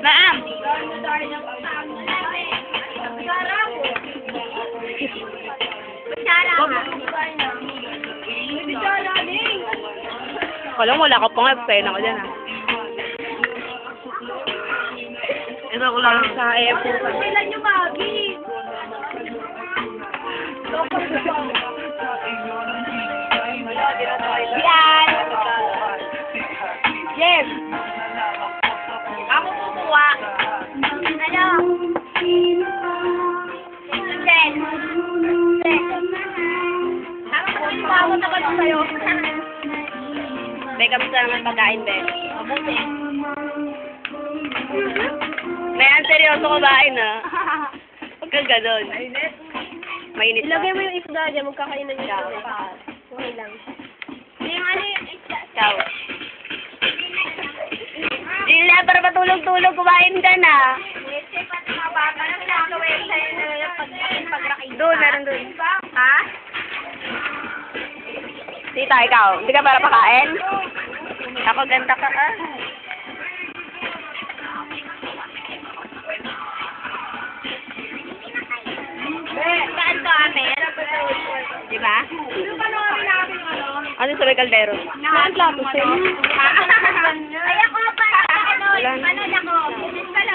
Naam. Wala ka pang eksena ko dyan, ha? Ito ko lang sa airport. Kailan nyo, Bobby? Yan! Yes! Ako kukuha. Ano? Sen. Ako na ba sa'yo? Be, kamusta naman pagkain, Be? Mabuti. May ang seryoso kumain, ha? Huwag kang ganon. Mainit ba? Ilagay mo yung isda dyan, magkakainan niya. Okay lang. Yung ano yung isda? Ikaw. Dila, para matulog-tulog kumain ka na. Wait, pati mga bata na sinagawin sa'yo na pag-rakita. Doon, meron doon. Ha? Tita, ikaw. Hindi ka para pakain? Ako, ganda ka, ah. Saan to, ate? Diba? Ano pa naman namin ano? Ano sa may kaldero? Naan plato, sir? Ay, ako pa. Ano Wala na. ako? Pulis pala